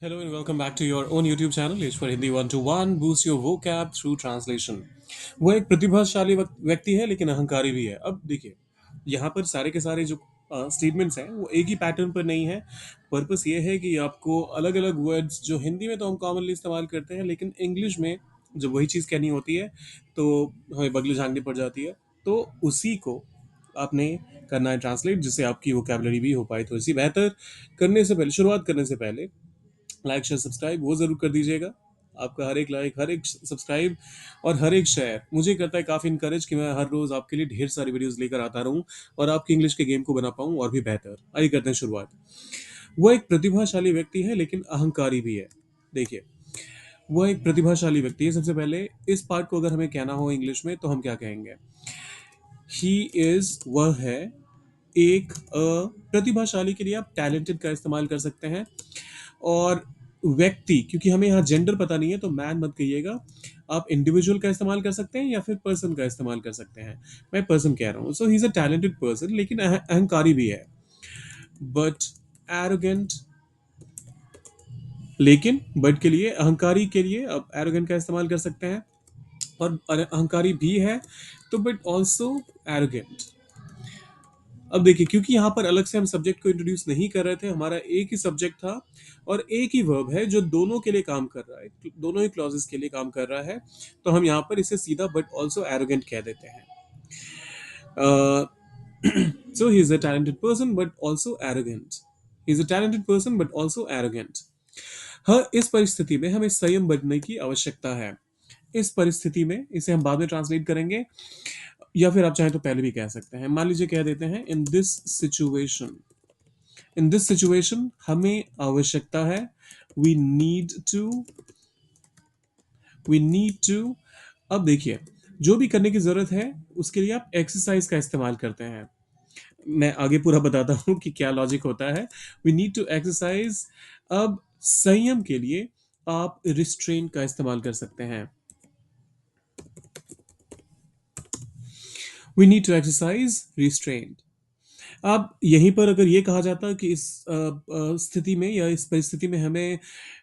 Hello and welcome back to your own YouTube channel H for Hindi 121 boost your vocab through translation। वो एक प्रतिभाशाली व्यक्ति है लेकिन अहंकारी भी है। अब देखिए यहाँ पर सारे के सारे जो स्टेटमेंट्स हैं वो एक ही पैटर्न पर नहीं है। पर्पस ये है कि आपको अलग अलग वर्ड्स जो हिंदी में तो हम कॉमनली इस्तेमाल करते हैं लेकिन इंग्लिश में जब वही चीज़ कहनी होती है तो हमें बगले झांकनी पड़ जाती है। तो उसी को आपने करना है ट्रांसलेट जिससे आपकी वोकेबलरी भी हो पाए। तो इसी बेहतर करने से पहले शुरुआत करने से पहले लाइक शेयर सब्सक्राइब वो ज़रूर कर दीजिएगा। आपका हर एक लाइक हर एक सब्सक्राइब और हर एक शेयर मुझे करता है काफ़ी इनकरेज कि मैं हर रोज़ आपके लिए ढेर सारी वीडियोस लेकर आता रहूं और आपकी इंग्लिश के गेम को बना पाऊं और भी बेहतर। आइए करते हैं शुरुआत। वो एक प्रतिभाशाली व्यक्ति है लेकिन अहंकारी भी है। देखिए वो एक प्रतिभाशाली व्यक्ति है। सबसे पहले इस पार्ट को अगर हमें कहना हो इंग्लिश में तो हम क्या कहेंगे? ही इज वह है एक प्रतिभाशाली के लिए आप टैलेंटेड का इस्तेमाल कर सकते हैं। और व्यक्ति क्योंकि हमें यहाँ जेंडर पता नहीं है तो मैन मत कहिएगा। आप इंडिविजुअल का इस्तेमाल कर सकते हैं या फिर पर्सन का इस्तेमाल कर सकते हैं। मैं पर्सन कह रहा हूँ। So he is a talented person लेकिन अहंकारी भी है। बट एरोगेंट, लेकिन बट के लिए अहंकारी के लिए आप एरोगेंट का इस्तेमाल कर सकते हैं। और अहंकारी भी है तो बट ऑल्सो एरोगेंट। अब देखिए क्योंकि यहाँ पर अलग से हम सब्जेक्ट को इंट्रोड्यूस नहीं कर रहे थे, हमारा एक ही सब्जेक्ट था और एक ही वर्ब है जो दोनों के लिए काम कर रहा है, दोनों ही क्लॉजेस के लिए काम कर रहा है। तो हम यहाँ पर इसे सीधा बट ऑल्सो एरोगेंट कह देते हैं। So he is a talented person but also arrogant. He is a talented person but also arrogant. हाँ, इस परिस्थिति में हमें संयम बरतने की आवश्यकता है। इस परिस्थिति में इसे हम बाद में ट्रांसलेट करेंगे या फिर आप चाहें तो पहले भी कह सकते हैं। मान लीजिए कह देते हैं in this situation. In this situation हमें आवश्यकता है। We need to, we need to. अब देखिए जो भी करने की जरूरत है उसके लिए आप एक्सरसाइज का इस्तेमाल करते हैं। मैं आगे पूरा बताता हूं कि क्या लॉजिक होता है। We need to exercise. अब संयम के लिए आप रिस्ट्रेन का इस्तेमाल कर सकते हैं। We need to exercise restraint. अब यहीं पर अगर ये कहा जाता कि इस स्थिति में या इस परिस्थिति में हमें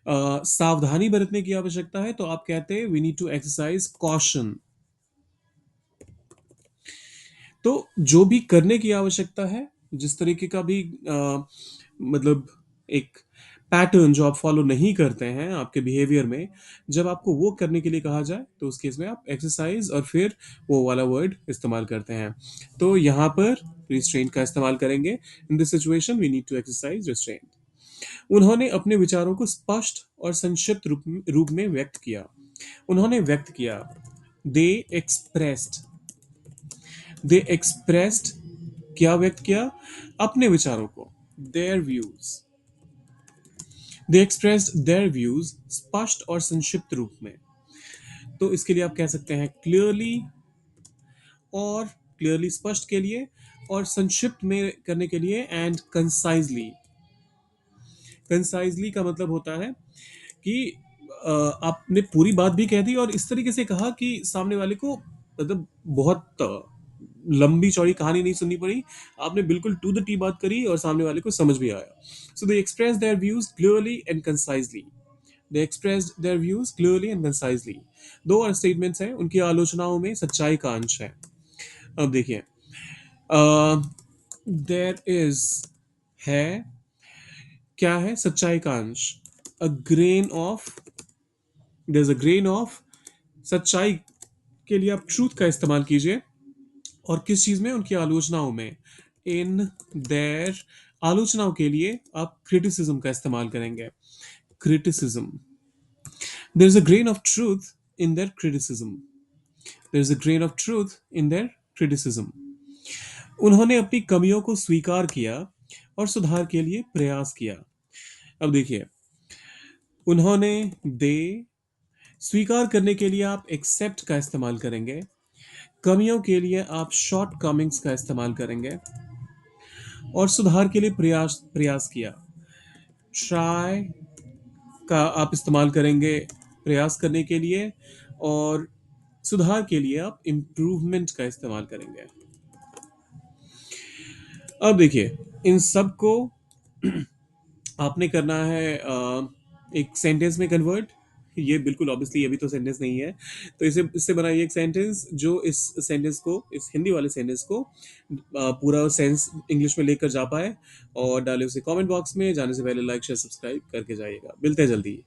सावधानी बरतने की आवश्यकता है तो आप कहते हैं we need to exercise caution. तो जो भी करने की आवश्यकता है, जिस तरीके का भी मतलब एक पैटर्न जो आप फॉलो नहीं करते हैं आपके बिहेवियर में, जब आपको वो करने के लिए कहा जाए तो उस केस में आप एक्सरसाइज और फिर वो वाला वर्ड इस्तेमाल करते हैं। तो यहाँ पर रिस्ट्रेंट का इस्तेमाल करेंगे। In this situation we need to exercise restraint. उन्होंने अपने विचारों को स्पष्ट और संक्षिप्त रूप में व्यक्त किया। उन्होंने व्यक्त किया। दे एक्सप्रेस्ड। दे एक्सप्रेस्ड क्या व्यक्त किया? अपने विचारों को। Their views. They expressed their views स्पष्ट और संक्षिप्त रूप में। तो इसके लिए आप कह सकते हैं क्लियरली। और क्लियरली स्पष्ट के लिए और संक्षिप्त में करने के लिए एंड कंसाइजली। कंसाइजली का मतलब होता है कि आपने पूरी बात भी कह दी और इस तरीके से कहा कि सामने वाले को मतलब बहुत लंबी चौड़ी कहानी नहीं सुननी पड़ी। आपने बिल्कुल टू द टी बात करी और सामने वाले को समझ भी आया। So they express their views clearly and concisely. They express their views clearly and concisely. दो और स्टेटमेंट्स हैं, उनकी आलोचनाओं में सच्चाई का अंश है। अब देखिए देयर इज है, क्या है? सच्चाई का अंश। A grain of, there is a grain of. सच्चाई के लिए आप ट्रूथ का इस्तेमाल कीजिए। और किस चीज में? उनकी आलोचनाओं में। इन देयर, आलोचनाओं के लिए आप क्रिटिसिज्म का इस्तेमाल करेंगे। Criticism. There is a grain of truth in their criticism. There is a grain of truth in their criticism. उन्होंने अपनी कमियों को स्वीकार किया और सुधार के लिए प्रयास किया। अब देखिए उन्होंने, दे, स्वीकार करने के लिए आप एक्सेप्ट का इस्तेमाल करेंगे। कमियों के लिए आप शॉर्ट कमिंग्स का इस्तेमाल करेंगे। और सुधार के लिए प्रयास प्रयास किया। ट्राई का आप इस्तेमाल करेंगे प्रयास करने के लिए। और सुधार के लिए आप इम्प्रूवमेंट का इस्तेमाल करेंगे। अब देखिए इन सब को आपने करना है एक सेंटेंस में कन्वर्ट। ये बिल्कुल ऑब्वियसली अभी तो सेंटेंस नहीं है। तो इसे इससे बनाइए एक सेंटेंस जो इस सेंटेंस को, इस हिंदी वाले सेंटेंस को पूरा सेंस इंग्लिश में लेकर जा पाए। और डाले उसे कमेंट बॉक्स में। जाने से पहले लाइक शेयर सब्सक्राइब करके जाइएगा। मिलते हैं जल्दी।